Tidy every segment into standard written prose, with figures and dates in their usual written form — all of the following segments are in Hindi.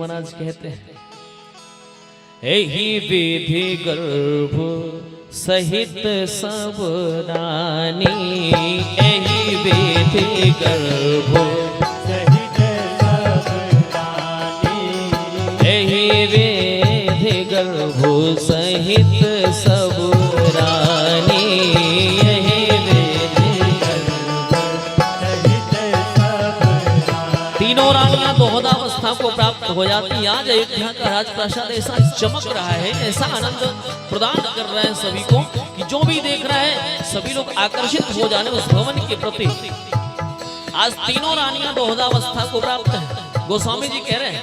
महाराज कहते हैं एहि विधि गर्भ सहित सब रानी, एहि विधि गर्भ सहित सब रानी, एहि विधि गर्भ सहित सब रानी, एहि विधि गर्भ सहित सब रानी। तीनों रानियां दोहदावस्था को प्राप्त हो जाती। आज अयोध्या का राजप्रासाद ऐसा चमक रहा है, ऐसा आनंद प्रदान कर रहे हैं सभी को कि जो भी देख रहा है सभी लोग आकर्षित हो जाने उस भवन के प्रति। आज तीनों रानियां दोहदावस्था को प्राप्त है। गोस्वामी जी कह रहे हैं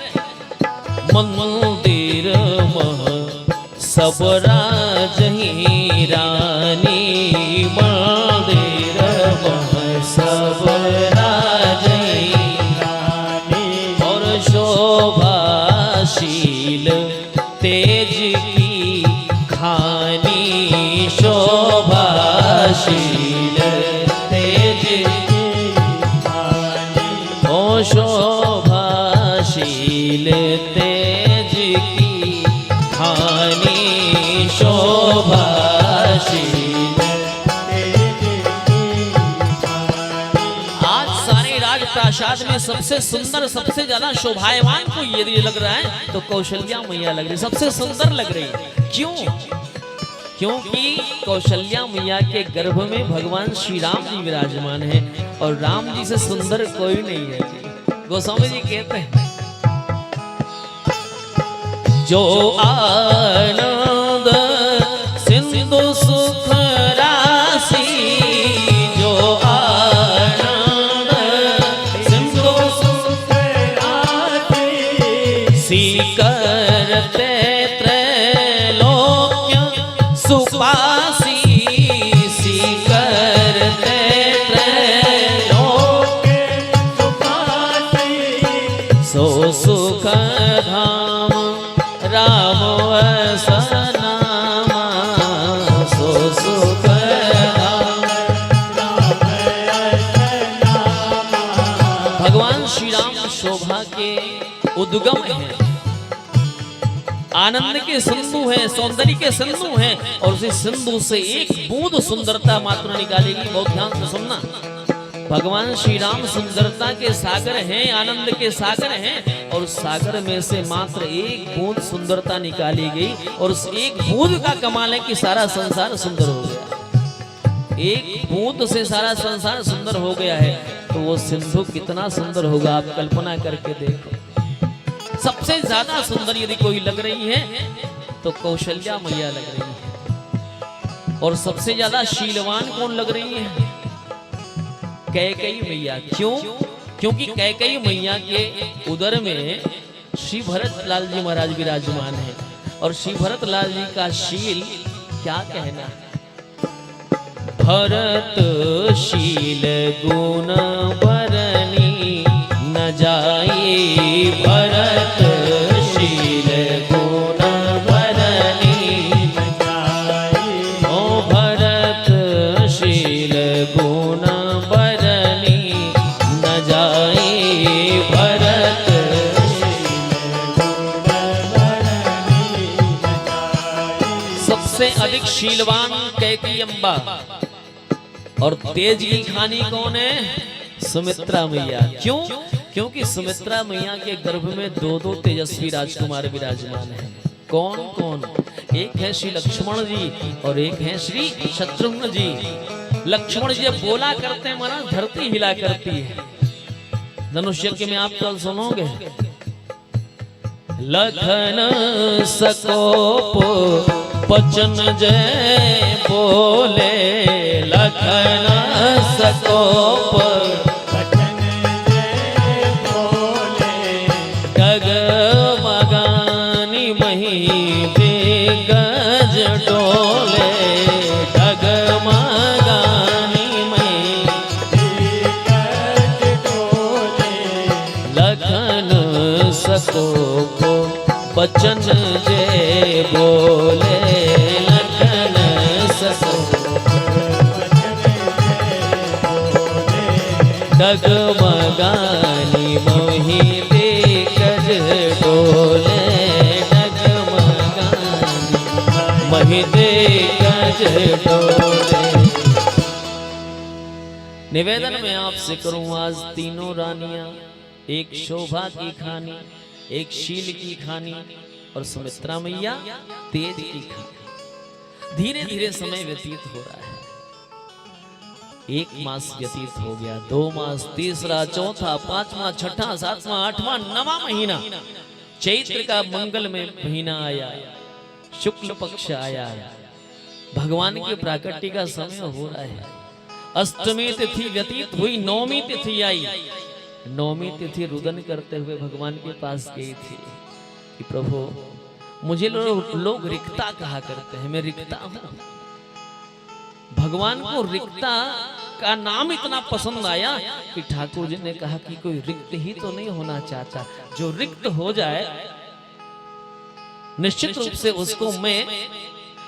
मंदिर मह सब राजही रानी, मंदिर मह सब राजही और शोभाशील तेज की खानी, शोभाशील तेज की ओ शोभाशील तेज की खानी, शोभाशील। आज सारे राजप्रासाद में सबसे सुंदर सबसे ज्यादा शोभायमान को यदि लग रहा है तो कौशल्या मैया लग रही, सबसे सुंदर लग रही है। क्यों? क्योंकि कौशल्या मैया के गर्भ में भगवान श्री राम जी विराजमान है और राम जी से सुंदर कोई नहीं है। गोस्वामी जी कहते हैं जो आनंद सिंधु सुख राशि, जो आनंद सिंधु सुख राशि, सीकरते त्रैलोक्य सुपासी, सीकरते त्रैलोक्य सुपासी, सो सुख धाम राम वसनामा, सो सुख धाम भगवान श्री राम शोभा के उद्गम है, आनंद के सिंधु हैं, सौंदर्य के सिंधु हैं और उसी सिंधु से एक बूंद सुंदरता मात्र निकालेगी। बहुत ध्यान से सुनना, भगवान श्री राम सुंदरता के सागर हैं, आनंद के सागर हैं और उस सागर में से मात्र एक बूंद सुंदरता निकाली गई और उस एक बूंद का कमाल है कि सारा संसार सुंदर हो गया। एक बूंद से सारा संसार सुंदर हो गया है तो वो सिंधु कितना सुंदर होगा आप कल्पना करके देखो। सबसे ज्यादा सुंदर यदि कोई लग रही है तो कौशल्या मैया लग रही है और सबसे ज्यादा शीलवान कौन लग रही है? कैकेयी मैया। क्यों? क्योंकि कैकेयी मैया के उदर में श्री भरत लाल जी महाराज विराजमान है और श्री भरत लाल जी का शील क्या कहना। भरत शील गुण बरनी न जाई, भरत शील गुण बरनी न जाई, ओ भरत शील गुण बरनी न जाई, भरत सबसे अधिक शीलवान कैकेयी अम्बा और तेज की खानी कौन है? सुमित्रा मैया। क्यों? क्योंकि सुमित्रा मैया के गर्भ में दो दो तेजस्वी राजकुमार विराजमान हैं। कौन कौन? एक है श्री लक्ष्मण जी और एक है श्री शत्रुघ्न जी। लक्ष्मण जी जब बोला करते हैं महाराज धरती हिला करती है। धनुष यज्ञ में आप कल सुनोगे लखन सकोप बचन जय बोले, लखन सकोप बचन जय बोले, डगमगानी मही दिग्गज डोले, डगमगानी मही दिग्गज डोले, लखन सकोप बचन जय बोले, लखन सकोप डगमगानी मोहि दिग्गज डोले। डोले डगमगानी महिदे गज डोले। निवेदन में आपसे करूं आज तीनों रानियां, एक शोभा की खानी, एक शील की खानी और सुमित्रा मैया तेज की खानी। धीरे धीरे समय व्यतीत हो रहा है। 1 मास व्यतीत हो गया, 2 मास, तीसरा, चौथा, 5वां, 6वां, 7वां, 8वां, 9वां महीना, चैत्र का मंगल में महीना आया, शुक्ल पक्ष आया, भगवान के प्राकट्य का समय हो रहा है। अष्टमी तिथि व्यतीत हुई, 9वीं तिथि आई। 9वीं तिथि रुदन करते हुए भगवान के पास गई थी कि प्रभु मुझे लोग रिक्ता कहा करते हैं, मैं रिक्ता हूं। भगवान को रिक्ता का नाम इतना पसंद आया कि ठाकुर जी ने कहा कि कोई रिक्त ही तो नहीं होना चाहता, जो रिक्त हो जाए निश्चित रूप से उसको मैं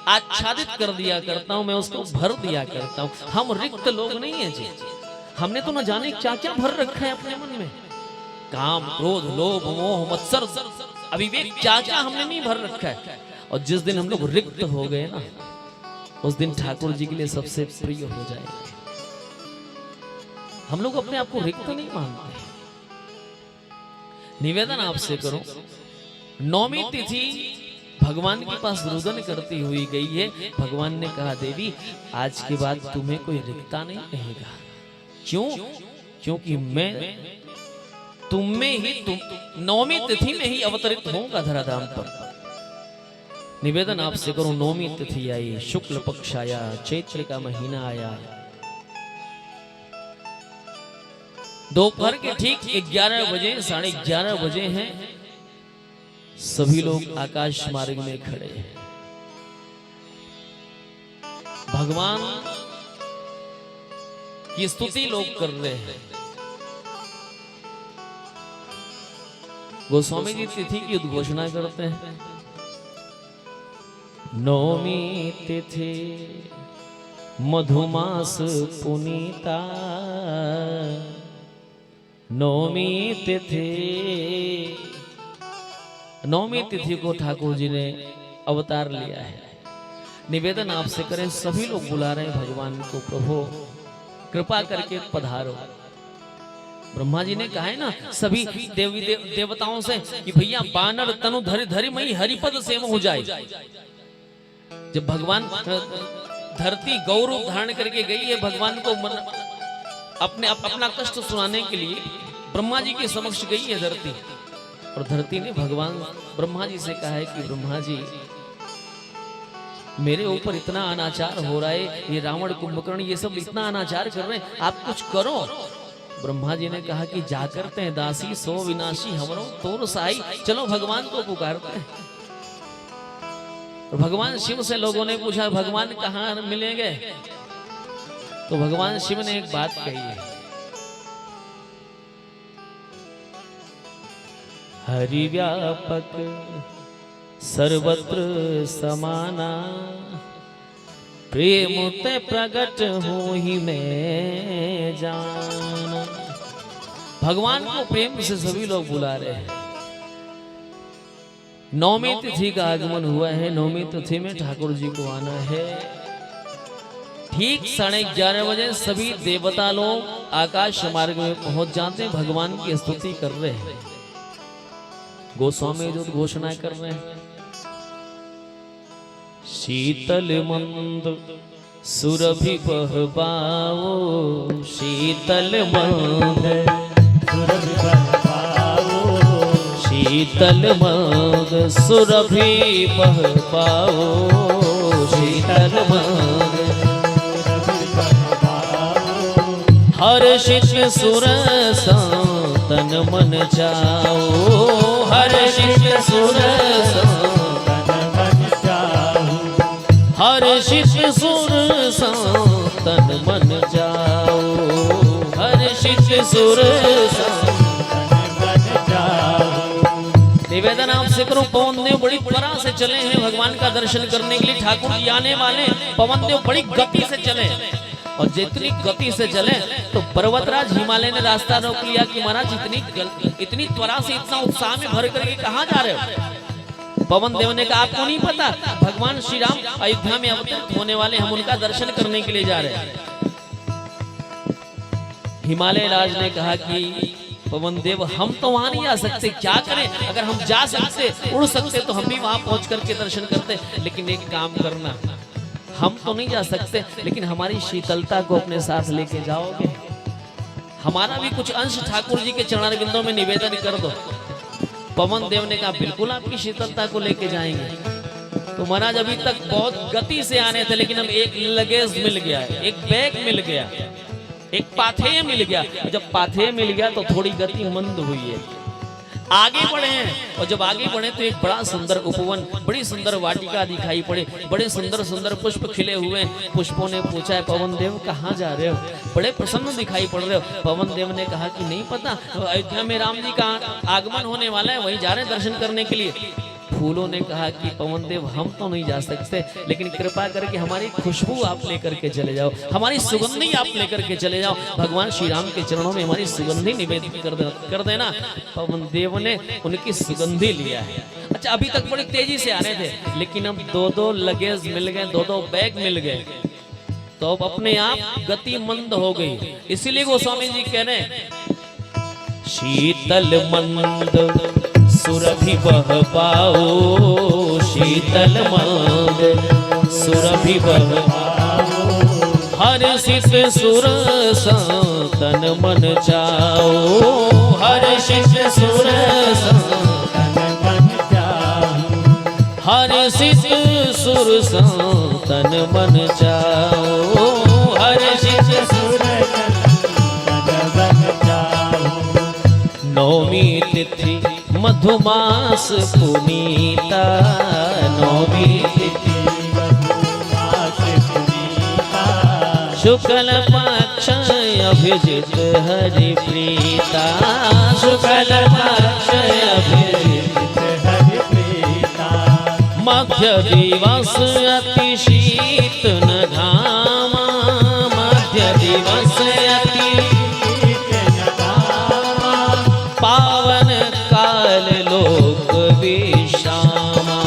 आच्छादित कर दिया करता हूं, मैं उसको भर दिया करता हूं। हम रिक्त लोग नहीं है जी, हमने तो न जाने क्या क्या भर रखा है अपने मन में, काम, क्रोध, लोभ, मोह, मत्सर, अविवेक, क्या क्या हमने नहीं भर रखा है। और जिस दिन हम लोग रिक्त हो गए ना, उस दिन ठाकुर जी के लिए सबसे प्रिय हो जाएगा। हम लोग अपने आप को रिक्त नहीं मानते। निवेदन आपसे करो, 9वीं तिथि भगवान के पास रुदन करती हुई गई है। भगवान ने कहा देवी आज के बाद तुम्हें कोई रिक्ता नहीं कहेगा। क्यों? क्योंकि मैं तुम में ही 9वीं तिथि में ही अवतरित होऊंगा धराधाम पर। निवेदन आपसे करो, 9वीं तिथि आई, शुक्ल पक्ष आया, चैत्र का महीना आया, दोपहर के ठीक 11 बजे, 11:30 बजे हैं। सभी लोग आकाश मार्ग में खड़े हैं। भगवान की स्तुति लोग कर रहे हैं। गोस्वामी जी तिथि की उद्घोषणा करते हैं। 9वीं तिथि मधुमास पुनीता, 9वीं तिथि, 9वीं तिथि को ठाकुर जी ने अवतार लिया है। निवेदन आपसे करें, सभी लोग बुला रहे हैं भगवान को, प्रभु कृपा करके पधारो। ब्रह्मा जी ने कहा है ना सभी देवताओं से कि भैया बानर तनु धरि धरि मई हरिपद सेव हो जाए। जब भगवान धरती गौरव धारण करके गई है, भगवान को अपना कष्ट सुनाने के लिए ब्रह्मा जी के समक्ष गई है धरती, और धरती ने भगवान ब्रह्मा जी से कहा है कि ब्रह्मा जी मेरे ऊपर इतना अनाचार हो रहा है, ये रावण, कुंभकर्ण, ये सब इतना अनाचार कर रहे हैं, आप कुछ करो। ब्रह्मा जी ने कहा कि जा करते हैं दासी सो विनाशी हमरो तोर साई, चलो भगवान को पुकारते हैं। और भगवान शिव से लोगों ने पूछा भगवान कहाँ मिलेंगे, तो भगवान शिव ने एक बात कही है, हरि व्यापक सर्वत्र समाना, प्रेम ते प्रगट हो ही मैं जाना। भगवान को प्रेम से सभी लोग बुला रहे हैं। 9वीं तिथि का आगमन हुआ है। 9वीं तिथि में ठाकुर जी को आना है। ठीक 11:30 बजे सभी देवता लोग आकाश मार्ग में पहुंच जाते हैं, भगवान की स्तुति कर रहे हैं। गोस्वामी जो घोषणा कर रहे हैं, शीतल मंद सुरभि बहबाओ, शीतल मंद सुरभि बहबाओ, शीतल मंद सुरभि बहबाओ, शीतल मंद सुरभि बहबाओ, हर्षित सुरस तन मन जाओ, हर्षित सुरस तन मन जाओ, हर्षित सुर तन मन जाओ, हर्षित सुर तन मन जाओ। निवेदन आपसे करो, पवन देव बड़ी त्वरा से चले हैं भगवान का दर्शन करने के लिए। ठाकुर जी आने वाले, पवन देव बड़ी गति से चले। और जितनी गति से चले तो पर्वतराज हिमालय ने रास्ता रोक लिया कि महाराज इतनी त्वरा से इतना उत्साह में भर करके कहाँ जा रहे हो। पवन देव ने कहा आपको नहीं पता भगवान श्री राम अयोध्या में अवतरित होने वाले, हम उनका दर्शन करने के लिए जा रहे हैं। हिमालय राज ने कहा कि पवन देव हम तो वहां नहीं जा सकते, क्या करें, अगर हम जा सकते उड़ सकते तो हम भी वहां पहुंच करके दर्शन करते, लेकिन एक काम करना, हम तो नहीं जा सकते लेकिन हमारी शीतलता को अपने साथ लेके जाओगे, हमारा भी कुछ अंश ठाकुर जी के चरणारविंदों में निवेदन कर दो। पवन देव ने कहा बिल्कुल आपकी शीतलता को लेके जाएंगे। तो महाराज अभी तक बहुत गति से आने थे, लेकिन अब एक लगेज मिल गया, एक बैग मिल गया, एक पाथेय मिल गया। जब पाथेय मिल गया तो थोड़ी गति मंद हुई है, आगे बढ़े हैं। और जब आगे बढ़े तो एक बड़ा सुंदर उपवन, बड़ी सुंदर वाटिका दिखाई पड़े, बड़े सुंदर सुंदर पुष्प खिले हुए। पुष्पों ने पूछा है पवन देव कहाँ जा रहे हो, बड़े प्रसन्न दिखाई पड़ रहे हो। पवन देव ने कहा कि नहीं पता, अयोध्या में राम जी का आगमन होने वाला है, वहीं जा रहे हैं दर्शन करने के लिए। फूलों ने कहा कि पवन देव हम तो नहीं जा सकते, लेकिन कृपा करके हमारी खुशबू आप लेकर के चले जाओ, हमारी सुगंधी आप लेकर के चले जाओ, भगवान श्री राम के चरणों में हमारी सुगंधी निवेदित कर देना। पवन देव ने उनकी सुगंधी लिया है। अच्छा अभी तक बड़ी तेजी से आ रहे थे, लेकिन अब दो लगेज मिल गए, दो बैग मिल गए, तो अब अपने आप गति मंद हो गई। इसीलिए गोस्वामी जी कह रहे हैं शीतल मंद सुरभि बह पाओ, शीतल मंद सुरभि बह पाओ, हर्षित सुर तन मन जाओ, हर्षित सुर तन मन जाओ, हर्षित सुर तन मन जाओ, हर्षित सुर तन मन जाओ। नौमी तिथि मधुमास पुनीता, नौमी तिथि मधुमास पुनीता, शुक्ल पक्ष अभिजित हरि प्रीता, शुक्ल पक्ष अभिजित हरि प्रीता, मध्य दिवस अति शीत न घामा, मध्य दिवस अति पावन काल लोक विश्रामा,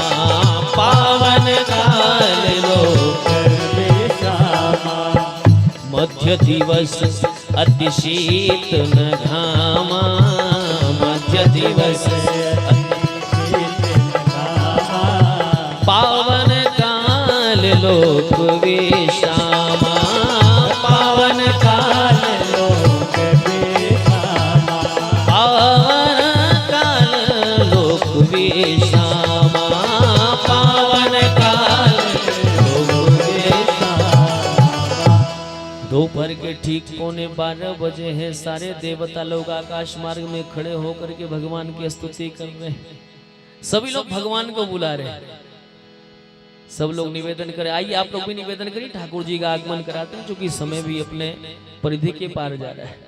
पावन काल लोक विश्रामा, मध्य दिवस अति शीत न घामा, मध्य दिवस पावन काल लोक विश्रामा, पावन काल लोक विश्रामा, पावन काल लोक विश्रामा, पावन काल लोक विश्रामा। दोपहर के ठीक 11:15 बजे हैं, सारे देवता लोग आकाश मार्ग में खड़े होकर के भगवान की स्तुति कर रहे हैं। सभी लोग भगवान को बुला रहे हैं, सब लोग निवेदन करें। आइए आप लोग भी निवेदन करिए, ठाकुर जी का आगमन कराते हैं, क्योंकि समय भी अपने परिधि के पार जा रहा है।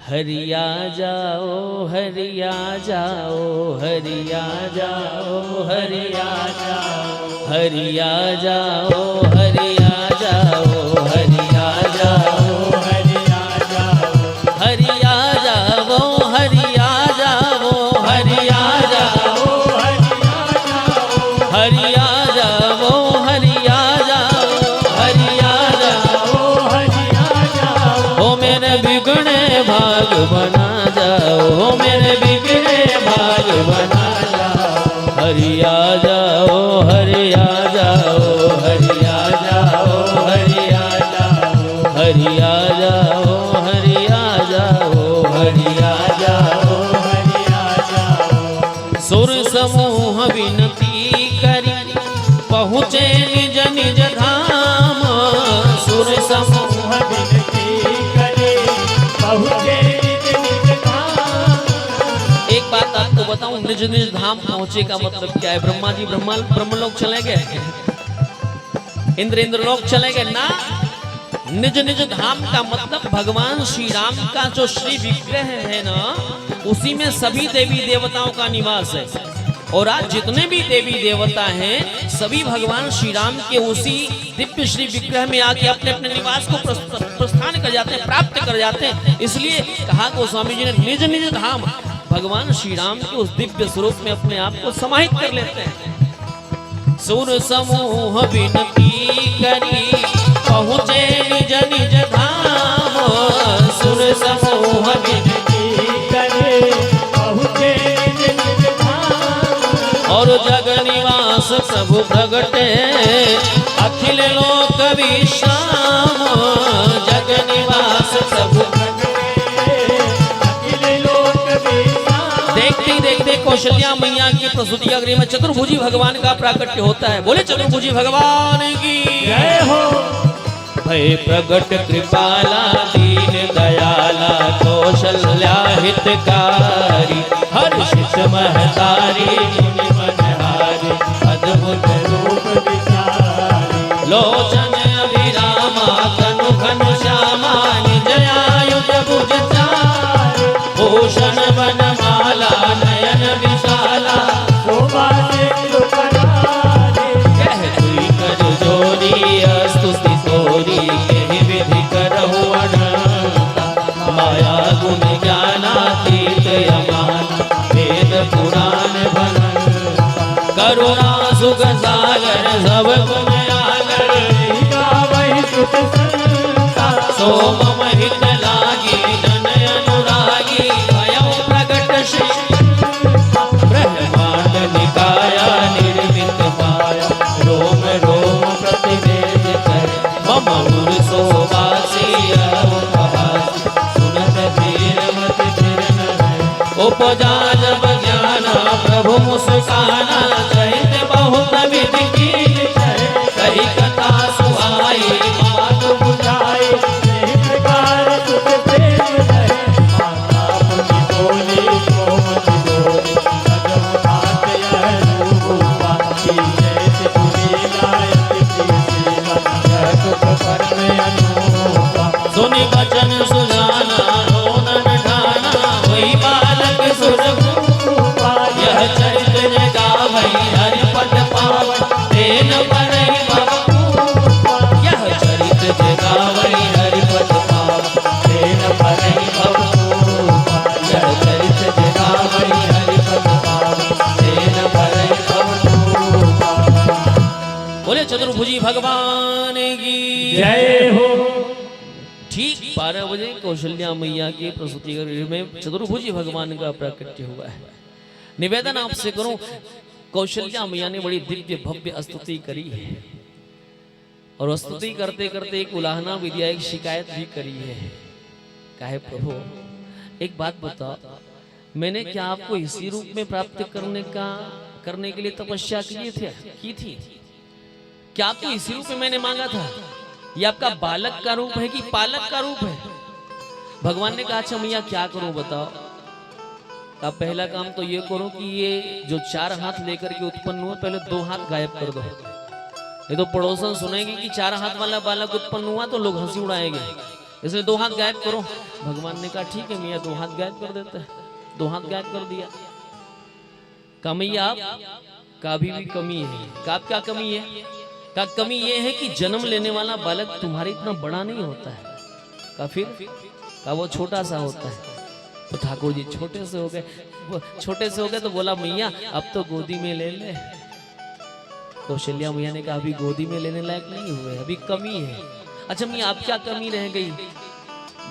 हरिया जाओ, हरिया जाओ, हरिया जाओ, हरिया जाओ, हरिया जाओ, हरिया जाओ, हरिया जाओ, हरिया जाओ, हरिया जाओ, हरिया जाओ, हरिया जाओ, हरिया जाओ, हरिया जाओ, हरिया जाओ, हरिया जाओ, ओ मेरे बिगड़े भाग बना जाओ, ओ मेरे बिगड़े भाग बना जाओ, हरिया जाओ, हरिया जाओ, हरिया जाओ, हरिया जाओ, हरिया जाओ, हरिया जाओ, हरिया जाओ, हरिया जाओ। सुर समूह विनती करी पहुँचे निज निज धाम, सुर समूह विनती करे पहुँचे निज निज धाम। एक बात आपको बताऊं, निज निज धाम पहुंचे का मतलब क्या है? ब्रह्मा जी ब्रह्मलोक चले गए, इंद्रलोक चले गए ना। निज निज धाम का मतलब भगवान श्री राम का जो श्री विग्रह है ना, उसी में सभी देवी देवताओं का निवास है। और आज जितने भी देवी देवता हैं सभी भगवान श्री राम के उसी दिव्य श्री विग्रह में आके अपने अपने निवास को प्रस्थान कर जाते हैं, प्राप्त कर जाते हैं। इसलिए कहा गोस्वामी जी ने निज निज धाम भगवान श्री राम के उस दिव्य स्वरूप में अपने आप को समाहित कर लेते हैं। सुर समूह विनती करी पहुँचे निज निज धाम, सुर समूह विनती करे पहुँचे निज निज धाम। और जग निवास प्रभु प्रगटे अखिल लोक विश्राम, जग निवास प्रभु अखिल लोक विश्राम। देखते देखते कौशल्या मैया की प्रसूति का गृह में चतुर्भुजी भगवान का प्राकट्य होता है। बोले चतुर्भुजी भगवान की जय हो। भय प्रगट कृपाला दीन दयाला कौशल्या हितकारी, हर्षित महतारी मुनि मनहारी अद्भुत रूप विचारी। लोचन अभिरामा तनु घन श्यामा निज आयुध भुज चार, भूषण वनमाला नयन विशाला शोभा सिंधु करारे। कह तुई कर जोरी स्तुति तोरी कहि विधि करहु अनंता, माया गुण ज्ञानातीत अमान वेद पुराण बनंता, करुणा सुख सागर सब गुण आगर, गावहि सुत संता। सो मम हित लागी जन अनुरागी, भयउ प्रगट श्री ब्रह्मांड निकाया निर्मित माया, रोम रोम प्रतिवेद कर मम उर सोवासी उपहासी, सुनत धीर मति धीर न है। उपजा जब ज्ञाना प्रभु मुस्काना, चैत बहुत विधि की कही कथा सुहाई बात बुझाई नहीं प्रकार सुख प्रेम रहे। माता मुनि बोली गोमति बोली सजम भात यह रूपा, की जैसे तुरी लायत की सेवा, यह सुख परम अनूपा। सुनि बचन सुजाना रोनन ठाना, वही बालक सुरभूपा, यह चरित जगावई हरिपद पावन तेन परहि भवभूपा, यह चरित जगावई हरिपद पावन तेन परहि भवभूपा। यह चरित जगावई हरिपद पावन तेन परहि भवभूपा। बोले चतुर्भुजी भगवान की जय हो। ठीक 12 बजे कौशल्या मैया के प्रसूति गृह में चतुर्भुजी भगवान का प्राकट्य हुआ है। निवेदन आपसे करूं, कौशल्या मैया ने बड़ी दिव्य भव्य स्तुति करी है और स्तुति करते करते एक उलाहना भी दिया, एक शिकायत भी करी है। काहे प्रभु एक बात बताओ, मैंने क्या आपको इसी रूप में प्राप्त करने के लिए तपस्या की थी? क्या आपको इसी रूप में मैंने मांगा था? ये आपका बालक का रूप है कि पालक का रूप है? भगवान ने कहा अच्छा मैया क्या करूं बताओ। का पहला काम तो ये करो कि ये जो 4 हाथ लेकर के उत्पन्न हुआ पहले 2 हाथ गायब कर दो। ये तो पड़ोसन सुनेंगे कि 4 हाथ वाला बालक उत्पन्न हुआ तो लोग हंसी उड़ाएंगे, इसलिए 2 हाथ गायब करो। भगवान ने कहा ठीक है मैया 2 हाथ गायब कर देते हैं। 2 हाथ गायब कर दिया। कमिया का भी कमी है। का क्या कमी है? का कमी ये है कि जन्म लेने वाला बालक तुम्हारे इतना बड़ा नहीं होता है। का फिर का वो छोटा सा होता है। तो ठाकुर जी छोटे से हो गए तो बोला मैया अब तो गोदी में ले ले। कौशल्या मैया ने कहा अभी गोदी में लेने लायक नहीं हुए, अभी कमी है। अच्छा मैया अब क्या कमी रह गई?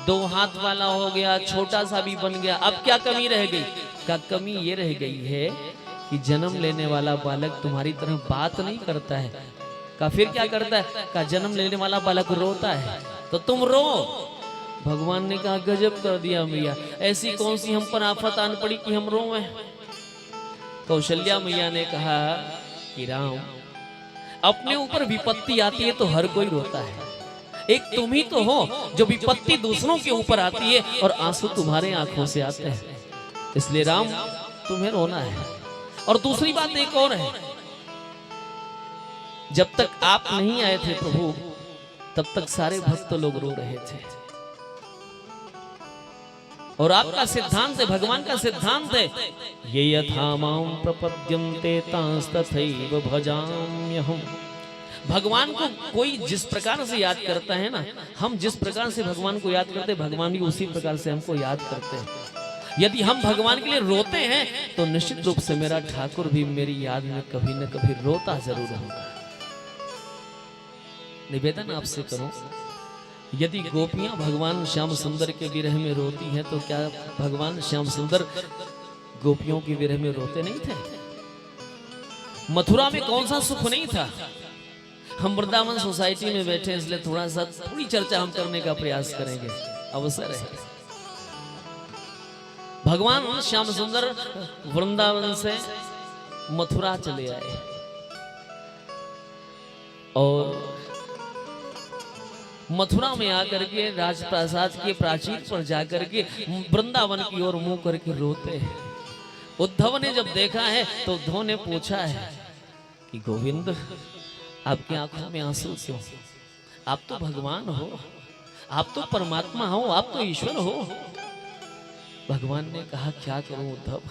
2 हाथ वाला हो गया, छोटा सा भी बन गया, अब क्या कमी रह गई? का कमी ये रह गई है कि जन्म लेने वाला बालक तुम्हारी तरह बात नहीं करता है। का फिर क्या करता है? का जन्म लेने वाला बालक रोता है तो तुम रो। भगवान ने कहा गजब कर दिया मैया, ऐसी कौन सी हम पर आफत आन पड़ी कि हम रोएं? कौशल्या मैया ने कहा कि राम अपने ऊपर विपत्ति आती है तो हर कोई रोता है, एक तुम ही तो हो जो विपत्ति दूसरों के ऊपर आती है और आंसू तुम्हारे आंखों से आते हैं, इसलिए राम तुम्हें रोना है। और दूसरी बात एक और है, जब तक आप नहीं आए थे प्रभु तब तक सारे भक्त लोग रो रहे थे। और आपका सिद्धांत है, भगवान का सिद्धांत है, ये यथा मां प्रपद्यन्ते तांस्तथैव भजाम्यहम्। भगवान को कोई जिस प्रकार से याद करता है ना, हम जिस प्रकार से भगवान को याद करते हैं, भगवान भी उसी प्रकार से हमको याद करते हैं। यदि हम भगवान के लिए रोते हैं तो निश्चित रूप से मेरा ठाकुर भी मेरी याद में कभी न कभी रोता जरूर होगा। निवेदन आपसे करूं, यदि गोपियां भगवान श्याम सुंदर के विरह में रोती हैं तो क्या भगवान श्याम सुंदर गोपियों के विरह में रोते नहीं थे? मथुरा में कौन सा सुख नहीं था? हम वृंदावन सोसाइटी में बैठे इसलिए थोड़ी चर्चा हम करने का प्रयास करेंगे, अवसर है। भगवान श्याम सुंदर वृंदावन से मथुरा चले आए और मथुरा में आकर के राजप्रासाद के प्राचीर पर जाकर के वृंदावन की ओर मुंह करके रोते हैं। उद्धव ने जब देखा है तो उद्धव ने पूछा है कि गोविंद, आपकी आंखों में आंसू क्यों? आप तो भगवान हो, आप तो परमात्मा हो, आप तो ईश्वर हो। भगवान ने कहा, क्या करूं उद्धव,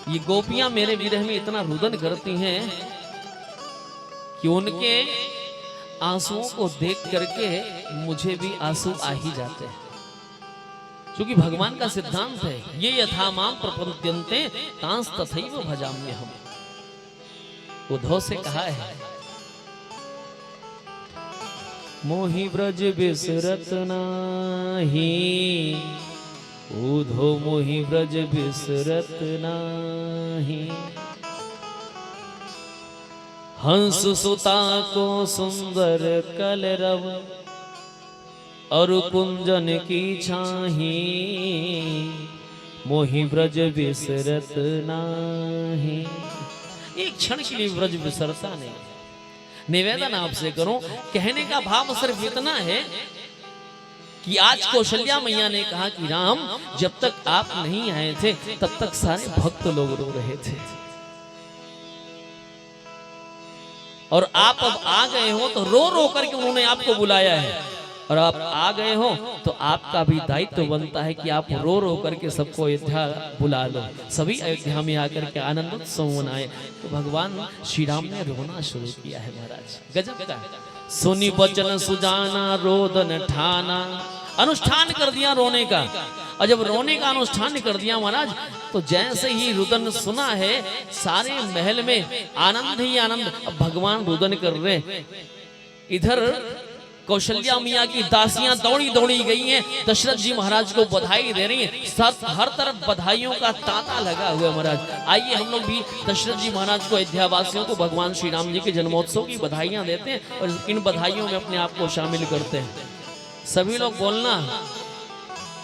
ये गोपियां मेरे विरह में इतना रुदन करती हैं कि उनके आंसुओं को देख करके मुझे भी आंसू आ ही जाते हैं। क्योंकि भगवान का सिद्धांत है, ये यथा मां प्रपद्यन्ते तांस्तथैव भजाम्यहम्। उद्धव से कहा है, मोहि ब्रज बिसरत नाही, उद्धव मोहि ब्रज बिसरत नाही। हंस सुता को सुंदर कलरव, और कुंजन की छाही, मोहि ब्रज बिसरत नाही। एक क्षण के लिए ब्रज बिसरता नहीं। निवेदन आपसे करूं, कहने का भाव सिर्फ इतना है कि आज कौशल्या मैया ने कहा कि राम, जब तक आप नहीं आए थे तब तक सारे भक्त लोग रो रहे थे, और आप अब आ गए हो तो रो रो करके उन्होंने आपको बुलाया है, और आप आ गए हो तो आपका भी दायित्व बनता है कि आप रो रो करके सबको अयोध्या बुला लो, सभी अयोध्या में आकर के आनंद उत्सव मनाए। तो भगवान श्री राम ने रोना शुरू किया है महाराज, गजब का। सुनी वचन सुजाना रोदन ठाना, अनुष्ठान कर दिया रोने का। और जब रोने का अनुष्ठान कर दिया महाराज, तो जैसे ही रुदन सुना है सारे महल में आनंद ही आनंद। अब भगवान रुदन कर रहे, इधर कौशल्या मियाँ की दासियां दौड़ी दौड़ी गई हैं, दशरथ जी महाराज को बधाई दे रही हैं। हर तरफ बधाइयों का तांता लगा हुआ है महाराज। आइए हम लोग भी दशरथ जी महाराज को, अयोध्या वासियों को भगवान श्री राम जी के जन्मोत्सव की बधाइयां देते हैं और इन बधाइयों में अपने आप को शामिल करते हैं। सभी लोग बोलना,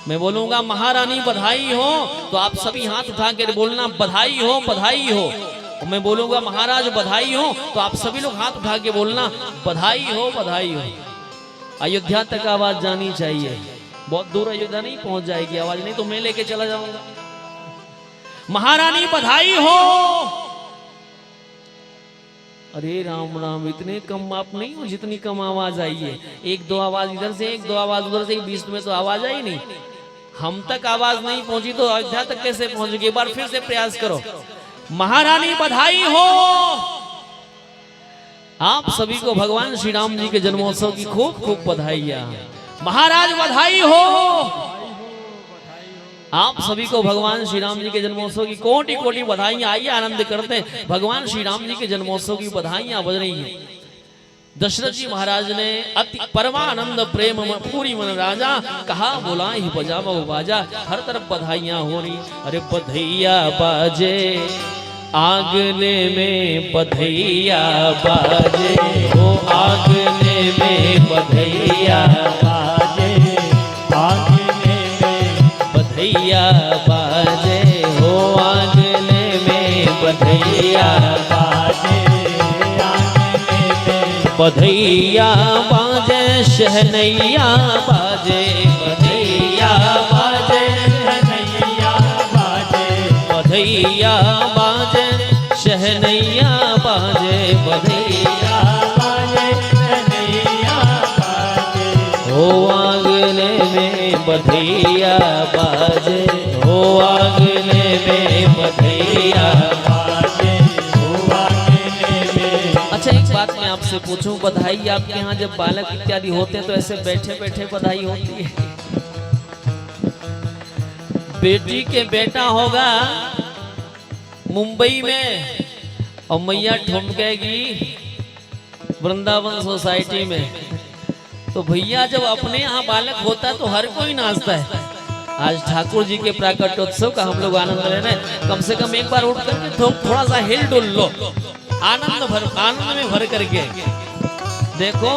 मैं बोलूंगा महारानी बधाई हो तो आप सभी हाथ उठा कर बोलना बधाई हो, बधाई हो। मैं बोलूंगा महाराज बधाई हो तो आप सभी लोग हाथ उठा के बोलना बधाई हो, बधाई हो। अयोध्या तक आवाज जानी चाहिए, बहुत दूर अयोध्या नहीं पहुंच जाएगी आवाज, नहीं तो मैं लेके चला जाऊंगा। महारानी बधाई हो। अरे राम राम, इतने कम आप नहीं हो जितनी कम आवाज आई है। एक दो आवाज इधर से, एक दो आवाज उधर से, बीच में तो आवाज आई नहीं। हम तक आवाज नहीं पहुंची तो अयोध्या तक कैसे पहुंचेगी? एक बार फिर से प्रयास करो, महारानी बधाई हो। आप सभी को भगवान श्री राम जी के जन्मोत्सव की खूब खूब बधाइयां। महाराज बधाई हो। आप सभी को भगवान श्री राम जी के जन्मोत्सव की कोटि कोटि बधाइयां। आइए आनंद करते हैं, भगवान श्री राम जी के जन्मोत्सव की बधाइयां बज रही हैं। दशरथ जी महाराज ने अति परमानंद प्रेम पूरी मन राजा, कहा बोला ही बजावा बाजा। हर तरफ बधाइयां हो रही। अरे बधैया बाजे आंगने में, बधैया बाजे ओ आंगने में, बधैया बाजे आंगने में, बधैया बाजे हो आंगने में, बधैया बाजे आंगने में, बधैया बाजे शहनैया बाजे, बधैया बाजे कन्हैया बाजे, बधैया बाजे शहनैया बाजे, बधैया बाजे कन्हैया बाजे, हो आंगने में बधैया बाजे। बधैया। बाजे हो आंगन में। अच्छा एक बात मैं आपसे पूछूं, बधाई आपके यहाँ जब बालक इत्यादि होते हैं तो ऐसे बैठे बैठे बधाई होती है? बेटी के बेटा होगा मुंबई में और मैया ठुमकेगी वृंदावन सोसाइटी में, तो भैया जब अपने यहाँ बालक होता है तो हर कोई नाचता है। आज ठाकुर जी के प्राकट्योत्सव का हम लोग आनंद ले रहे हैं। कम से कम एक बार उठ करके थोड़ा सा हिल डुल लो, आनंद में भर करके देखो।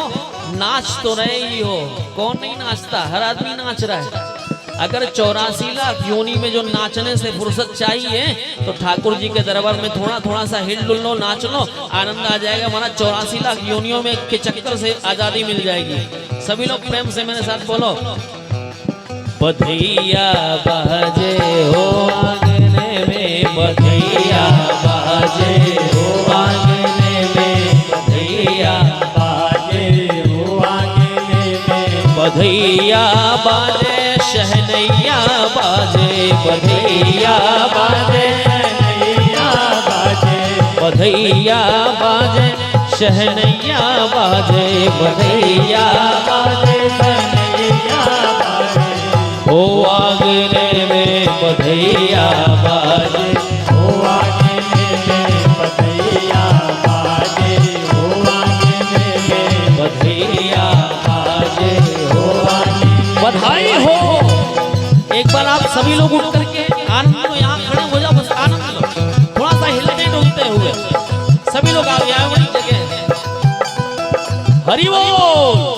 नाच तो रहे ही हो, कौन नहीं नाचता, हर आदमी नाच रहा है। अगर 84 लाख योनि में जो नाचने से फुर्सत चाहिए तो ठाकुर जी के दरबार में थोड़ा सा हिल डुल लो, नाच लो, आनंद आ जाएगा। हमारा 84 लाख योनियों में के चक्कर से आजादी मिल जाएगी। सभी लोग प्रेम से मेरे साथ बोलो, बधैया बाजे हो आंगन में, बधैया बाजे हो आंगन में, बधैया बाजे हो आंगन में। बधैया बाजे शहनैया बाजे, बधैया बाजे नैया बाजे। बधैया बाजे शहनैया बाजे, बधैया बाजे नैया बाजे हो आंगन में, बधैया बाजे हो आंगन में। बधैया बाजे हो आंगन में। बधैया बाजे हो आंगन में। बधाई हो। एक बार आप सभी लोग उठ करके आनंद में यहाँ खड़े हो जाओ, बस आनंद लो, थोड़ा सा हिलते डुलते हुए सभी लोग आ गए बड़ी जगह। हरि बोल।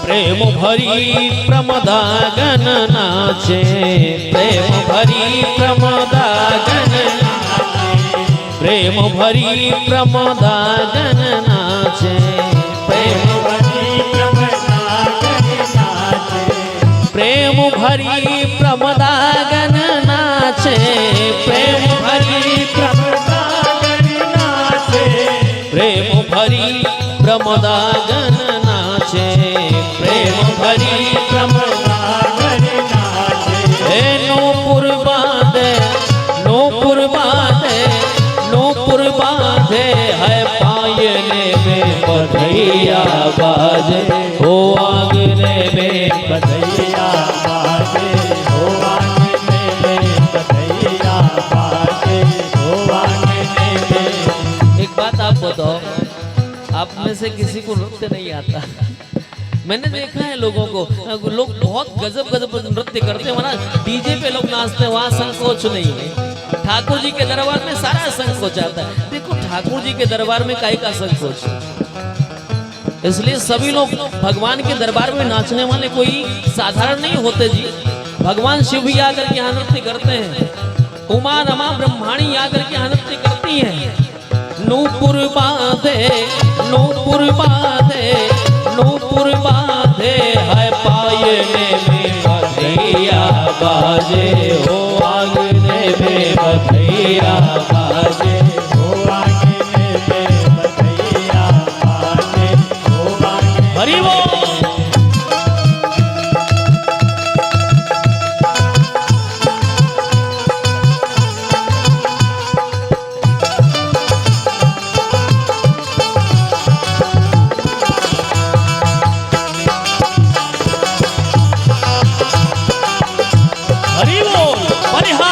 प्रेम भरी प्रमदागन नाचे, प्रेम भरी प्रमदागन नाचे, प्रेम भरी प्रमदागन नाचे, प्रेम भरी प्रमदागन नाचे। प्रेम भरी प्रमदागन नाचे, प्रेम भरी प्रमदागन नाचे। प्रेम भरी प्रमदागन नाचे, प्रेम भरी प्रमदागन नाचे। नूपुर बांधे, नूपुर बांधे, नूपुर बांधे है पायने में, बधैया बाजे हो आंगन में, बधैया बाजे हो आंगन में। बधैया बाजे हो आंगन में। एक बात आप बताओ, आप में से किसी को नृत्य नहीं आता? मैंने देखा है लोगों को, लोग बहुत गजब गजब नृत्य करते हैं, वहाँ डीजे पे लोग नाचते हैं, वहाँ संकोच नहीं है। ठाकुर जी के दरबार में सारा संकोच आता है। देखो ठाकुर जी के दरबार में काहे का संकोच? इसलिए सभी लोग भगवान के दरबार में नाचने वाले कोई साधारण नहीं होते जी। भगवान शिव भी आकर के यहाँ नृत्य करते हैं, उमा रमा ब्रह्माणी आकर के यहाँ नृत्य करती है। नूपुर बांधे, नूपुर बांधे, नूपुर बांधे है पायने में, बधैया बाजे हो आंगन में, बधैया बाजे हो आंगन में। बधैया बाजे हो आंगन में। हरि बोल। हरि बोल। बलिहा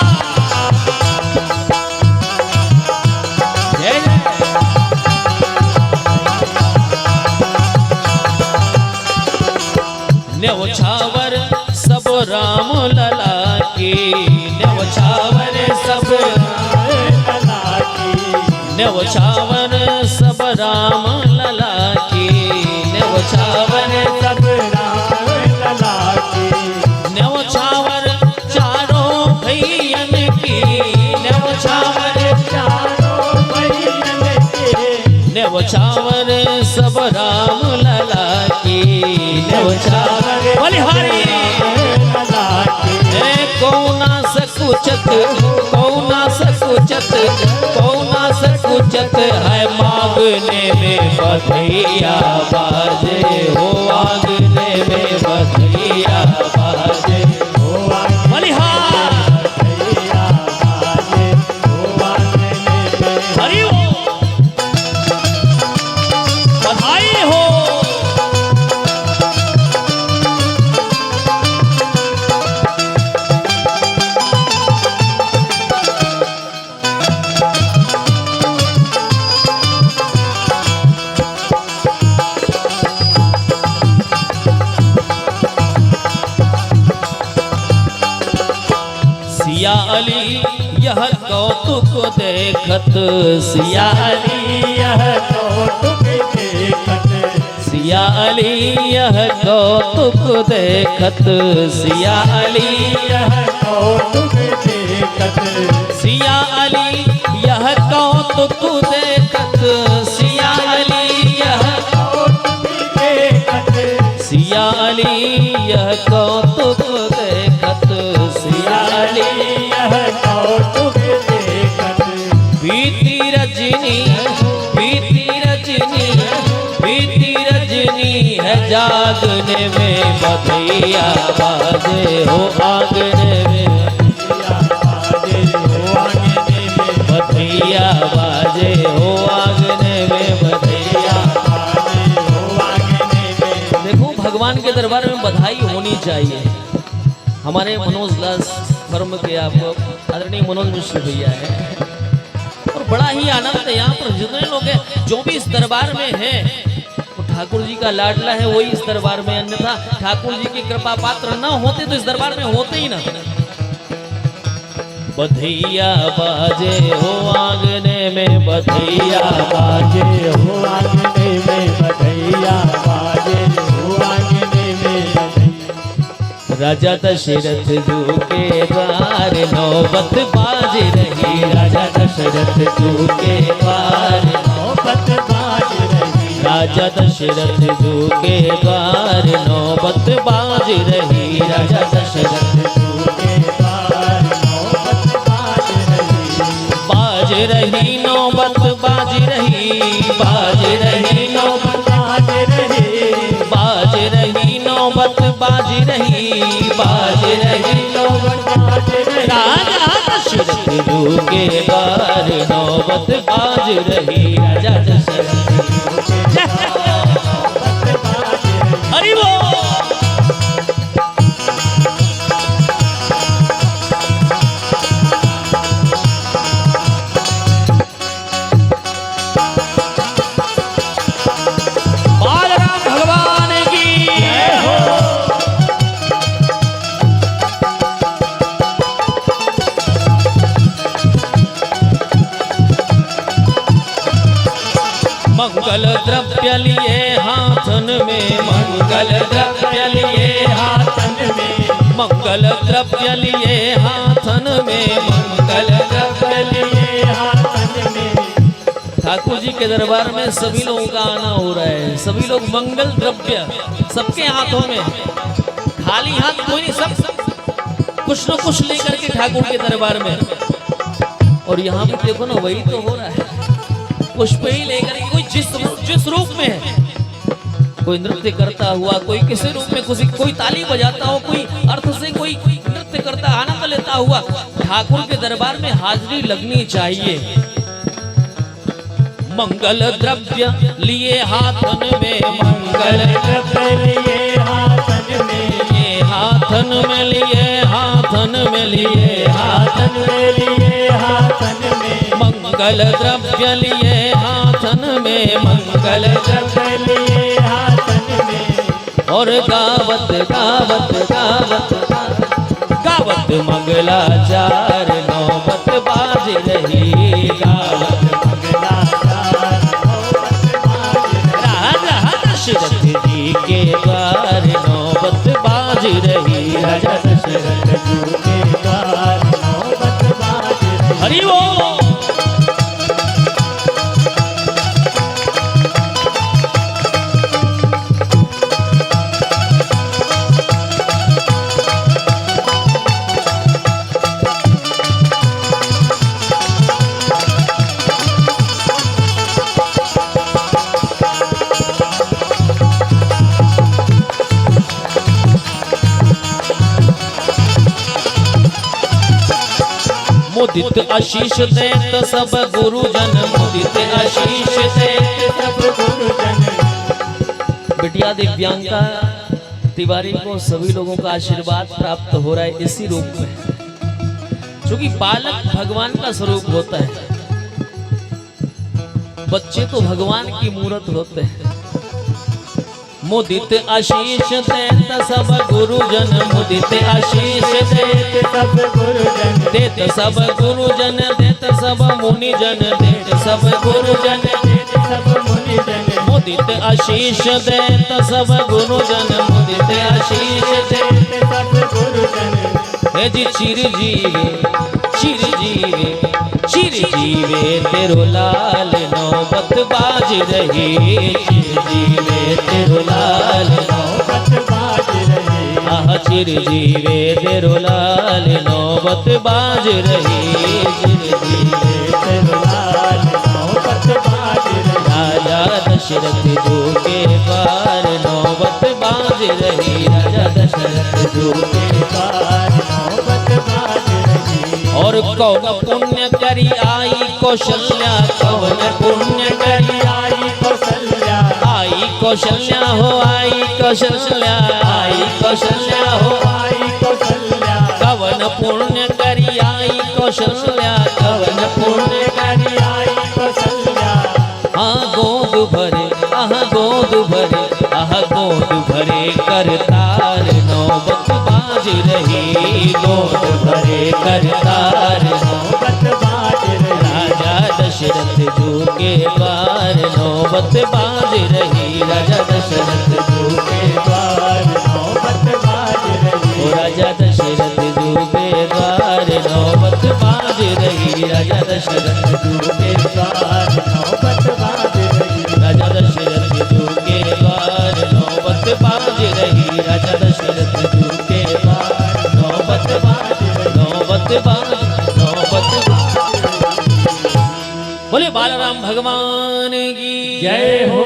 जय जय। न्यौछावर सब राम लला की, न्यौछावर सब लला की। न्यौछावर सब राम लला की, न्यौछावर सब राम लला की। न्यौछावर चारों भैयन की, न्यौछावर न्यौछावर सब राम लला की न्यौछावर बलिहारी कौना सकुचत है मांगने में बधैया बाजे हो आंगने में बधैया बाजे बलिहार हरि ओम बधाई हो सिया अली यह कौतुक देखत सिया अली यह कौतुक देखत सिया अली यह कौतुक देखत सिया अली यह कौतुक देखत सिया अली यह कौतुक देखत सिया अली यह कौतुक देखत सिया अली यह कौतुक देखत सिया अली यह कौतुक देखत बीती रजनी है जागने में बधैया बाजे हो आंगने में बधैया बाजे हो आंगने में बधैया देखो भगवान के दरबार में बधाई होनी चाहिए। हमारे मनोज दास फर्म के आपको आदरणीय मनोज मिश्र भैया है और बड़ा ही आनंद है यहाँ पर जितने लोग हैं जो भी इस दरबार में हैं वो ठाकुर जी का लाडला है वही इस दरबार में, अन्यथा ठाकुर जी की कृपा पात्र न होते तो इस दरबार में होते ही ना। बधैया बाजे हो आंगने में बधैया बाजे हो आंगने में बधैया बाजे हो आंगने में राजा दशरथ जी के द्वार नौबत बाज रही राजा दशरथ जी के द्वार नौबत बाज रही राजा दशरथ जी के द्वार नौबत बाज रही राजा दशरथ जी के द्वार नौबत बाज रही नौबत बाज रही बाज रही नौबत बाज रही बाज रही नौबत बाज रही बाज रही नौबत बाज रही राजा दशरथ जी के द्वार नौबत बाज रही राजा दशरथ हरि बोल मंगल द्रव्य लिए हाथन में मंगल द्रव्य लिए हाथन में मंगल द्रव्य लिए हाथन में मंगल द्रव्य लिए हाथन में ठाकुर जी के दरबार में सभी लोगों का आना हो रहा है। सभी लोग मंगल द्रव्य सबके हाथों में, खाली हाथ कोई नहीं, सब कुछ न कुछ लेकर के ठाकुर के दरबार में। और यहाँ भी देखो ना वही तो हो रहा है, पुष्प ही लेकर के कोई जिस रूप में है, कोई नृत्य करता हुआ, कोई किसी रूप में, कोई ताली बजाता हो, कोई अर्थ से कोई नृत्य करता आनंद लेता हुआ ठाकुर के दरबार में हाजिरी लगनी चाहिए। मंगल द्रव्य लिए हाथन में मंगल द्रव्य लिए हाथन में हाथन में लिए हाथन में लिए हाथन में लिए हाथन में मंगल द्रव्य लिए हाथन में मंगल द्रव्य लिए हाथन में और गावत गावत गावत गावत मंगलाचार नौबत बाज रही गावत मंगलाचार राजा दशरथ जी के द्वार नौबत बाज रही राजा दशरथ जी के द्वार नौबत बाज रही। हरि बोल मुदित आशीष देत सब गुरुजन, मुदित आशीष देत सब गुरुजन। बिटिया दिव्यांका तिवारी को सभी लोगों का आशीर्वाद प्राप्त हो रहा है इसी रूप में, क्योंकि बालक भगवान का स्वरूप होता है, बच्चे तो भगवान की मूर्त होते हैं। मुदित आशीष देत सब गुरुजन, मुदित आशीष देत सब गुरुजन। देत सब गुरुजन, देत सब मुनिजन, देत सब गुरुजन, सब मुनिजन। मुदित आशीष देत सब गुरुजन, मुदित आशीष देत सब गुरुजन। हे जी चिरजीवे चिरजीवे चिरजीवे तेरो लाल नौबत बाज रही, चिरजीवे तेरो लाल नौबत बाज रही। आह चिरजीवे तेरो लाल नौबत बाज रही, चिरजीवे तेरो लाल नौबत बाज रही। राजा दशरथ जो के पार नौबत बाज रही, राजा दशरथ जो के पार नौबत बाज रही। और कौन पुण्य करी आई कौशल्या, कौन पुण्य करी आई कौशल्या। आई कौशल्या हो आई कौशल्या, आई कौशल्या हो आई कौशल्या। कवन पुण्य करी आई कौशल्या, कवन पुण्य करी आई कौशल्या। हाँ गोद भरे आह गोद भरे आह गोद भरे करतार नौबत बाज रही, गोद भरे करतार नौबत बाज रही। राजा दशरथ जो के पार नौबत बाज रही, राजा दशरथ जो के पार नौबत बाज रही। ओ राजा दशरथ जो के पार नौबत बाज रही, राजा दशरथ जो के पार नौबत बाज रही। राजा दशरथ जो के पार नौबत बाज रही, राजा दशरथ जो के पार नौबत बाज नौबत बाज नौबत बोले बालराम भगवान की जय हो।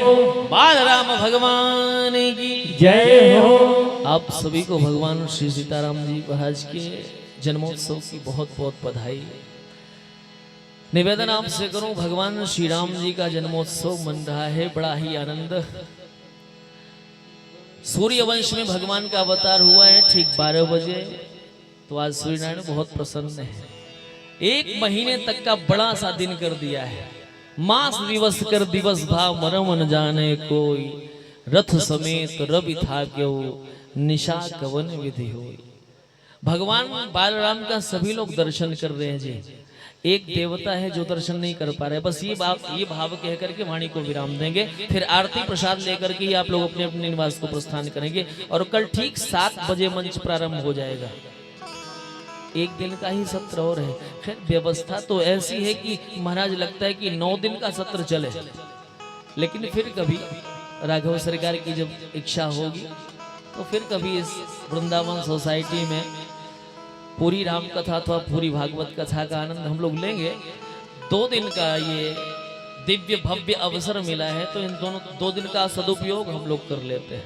बालराम भगवान की जय हो। आप सभी को भगवान श्री सीताराम जी महाराज के जन्मोत्सव की बहुत बहुत बधाई। निवेदन आपसे करूं, भगवान श्री राम जी का जन्मोत्सव मन रहा है, बड़ा ही आनंद। सूर्य वंश में भगवान का अवतार हुआ है ठीक 12 बजे, तो आज सूर्यनारायण बहुत प्रसन्न है। 1 महीने तक का बड़ा सा दिन कर दिया है। मास दिवस कर दिवस भाव मरम न जाने कोई, रथ समेत रवि था क्यों निशा कवन विधि हुई। भगवान बालराम का सभी लोग दर्शन कर रहे हैं जी। एक देवता है जो दर्शन नहीं कर पा रहे, बस ये भाव कह करके वाणी को विराम देंगे, फिर आरती प्रसाद लेकर के ही आप लोग अपने अपने निवास को प्रस्थान करेंगे। और कल ठीक 7 बजे मंच प्रारंभ हो जाएगा। 1 दिन का ही सत्र और है। खैर व्यवस्था तो ऐसी है कि महाराज लगता है कि 9 दिन का सत्र चले, लेकिन फिर कभी राघव सरकार की जब इच्छा होगी तो फिर कभी इस वृंदावन सोसाइटी में पूरी राम कथा अथवा पूरी भागवत कथा का आनंद हम लोग लेंगे। 2 दिन का ये दिव्य भव्य अवसर मिला है, तो इन दोनों 2 दिन का सदुपयोग हम लोग कर लेते हैं।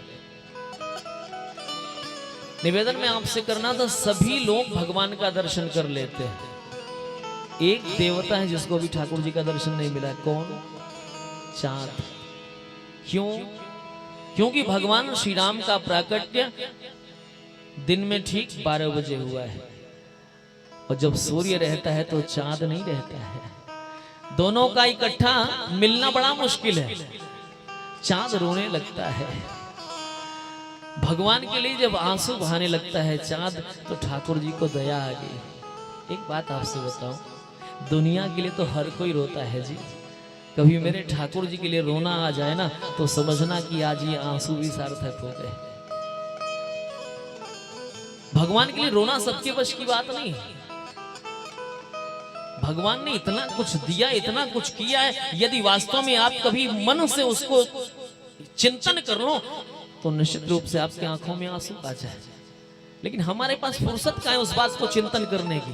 निवेदन में आपसे करना था, सभी लोग भगवान का दर्शन कर लेते हैं। एक देवता है जिसको भी ठाकुर जी का दर्शन नहीं मिला, कौन? चांद। क्यों? क्योंकि भगवान श्री राम का प्राकट्य दिन में ठीक 12 बजे हुआ है, और जब सूर्य रहता है तो चांद नहीं रहता है। दोनों का इकट्ठा मिलना बड़ा मुश्किल है। चांद रोने लगता है भगवान के लिए, जब आंसू बहाने लगता है चांद, तो ठाकुर जी को दया आ गई। एक बात आपसे बताऊं, दुनिया के लिए तो हर कोई रोता है जी, कभी मेरे ठाकुर जी के लिए रोना आ जाए ना, तो समझना कि आज ये आंसू भी सार्थक हो गए। भगवान के लिए रोना सबके वश की बात नहीं है। भगवान ने इतना कुछ दिया, इतना कुछ किया है, यदि वास्तव में आप कभी मन से उसको चिंतन कर लो तो निश्चित रूप से आपकी आंखों में आंसू आ जाए। लेकिन हमारे पास फुर्सत कहाँ है उस बात को चिंतन करने की।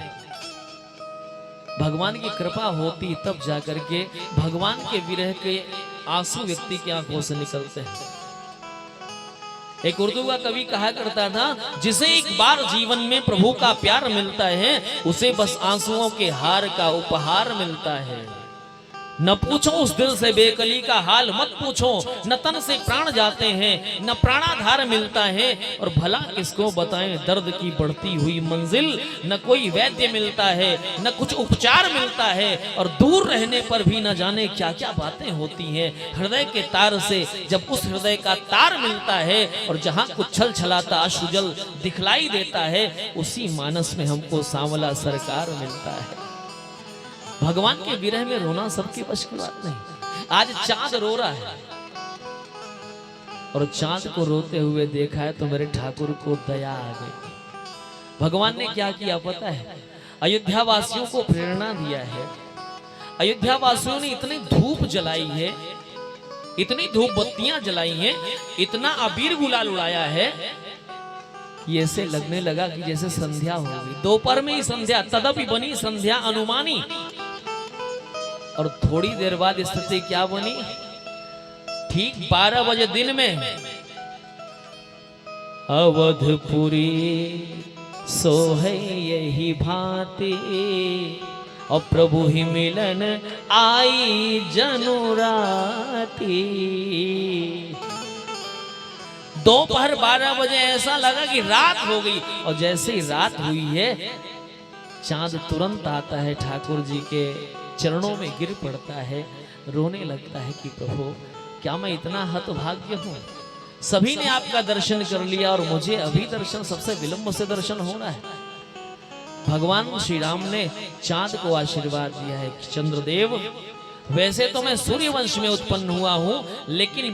भगवान की कृपा होती तब जाकर के भगवान के विरह के आंसू व्यक्ति की आंखों से निकलते हैं। एक उर्दू का कवि कहा करता था, जिसे एक बार जीवन में प्रभु का प्यार मिलता है उसे बस आंसुओं के हार का उपहार मिलता है। न पूछो उस दिल से बेकली का हाल मत पूछो, न तन से प्राण जाते हैं न प्राणाधार मिलता है। और भला किसको बताएं दर्द की बढ़ती हुई मंजिल, न कोई वैद्य मिलता है न कुछ उपचार मिलता है। और दूर रहने पर भी न जाने क्या क्या बातें होती हैं हृदय के तार से, जब उस हृदय का तार मिलता है और जहां कुछ छल छलाता अश्रुजल दिखलाई देता है, उसी मानस में हमको सांवला सरकार मिलता है। भगवान के विरह में रोना सबके बस की बात नहीं। आज चांद रो रहा है और चांद को रोते हुए देखा है तो मेरे ठाकुर को दया आ गई। भगवान ने क्या किया पता है? अयोध्या वासियों को प्रेरणा दिया है। अयोध्या वासियों ने इतनी धूप जलाई है, इतनी धूप बत्तियां जलाई हैं, इतना अबीर गुलाल उड़ाया है, ये ऐसे लगने लगा कि जैसे संध्या होगी। दोपहर में ही संध्या, तदपि बनी संध्या अनुमानी। और थोड़ी देर बाद स्थिति क्या बनी? ठीक 12 बजे दिन में अवधपुरी सोहे यही भांति और प्रभु ही मिलन आई जनुराती। दोपहर 12 बजे ऐसा लगा कि रात हो गई, और जैसे ही रात हुई है चांद तुरंत आता है, ठाकुर जी के चरणों में गिर पड़ता है, रोने लगता है कि प्रभु क्या मैं इतना हतभाग्य हूं? सभी ने आपका दर्शन कर लिया और मुझे अभी दर्शन, सबसे विलंब से दर्शन हो रहा है। भगवान श्री राम ने चांद को आशीर्वाद दिया है कि चंद्रदेव, वैसे तो मैं सूर्य वंश में उत्पन्न हुआ हूं, लेकिन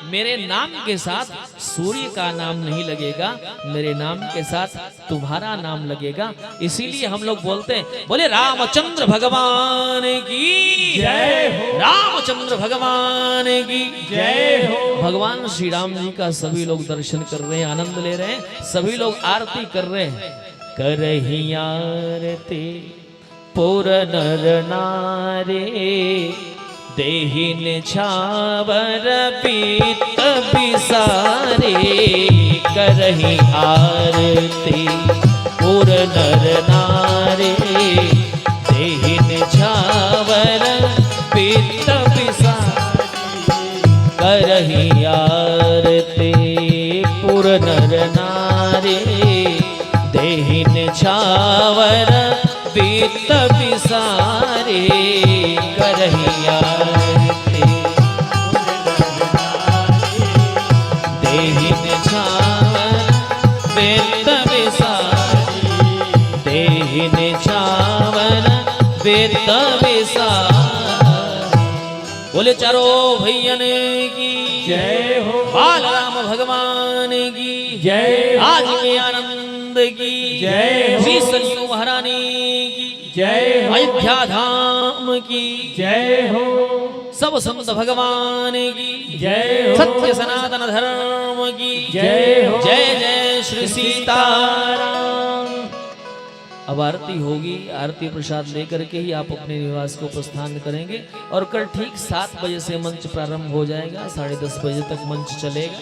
मेरे नाम के साथ सूर्य का नाम नहीं लगेगा, मेरे नाम के साथ तुम्हारा नाम लगेगा। इसीलिए हम लोग बोलते हैं, बोले रामचंद्र भगवान की जय हो, रामचंद्र भगवान की जय हो। भगवान श्री राम जी का सभी लोग दर्शन कर रहे हैं, आनंद ले रहे हैं, सभी लोग आरती कर रहे हैं। करही आरती पुर नर नारे, देहिन छावर पीत बिसारे। करही आरती पुर नर नारे, देहिन छावर पीत बिसारे। करही आरती पुर नर नारे, देहिन छावर पीत बिसारे। करही आरती देहिन छावर पीत बिसारे, देहिन छावर पीत बिसारे। बोले चारों भैयन की जय हो, बाल राम भगवान की जय, आज के आनंद की जय, श्री सरयू महारानी की जय, अयोध्या धाम की जय हो, सब संत भगवान की जय हो, सत्य सनातन धर्म की जय हो, जय जय श्री सीताराम। अब आरती होगी, आरती प्रसाद लेकर के ही आप अपने निवास को प्रस्थान करेंगे। और कल ठीक 7 बजे से मंच प्रारंभ हो जाएगा, 10:30 बजे तक मंच चलेगा।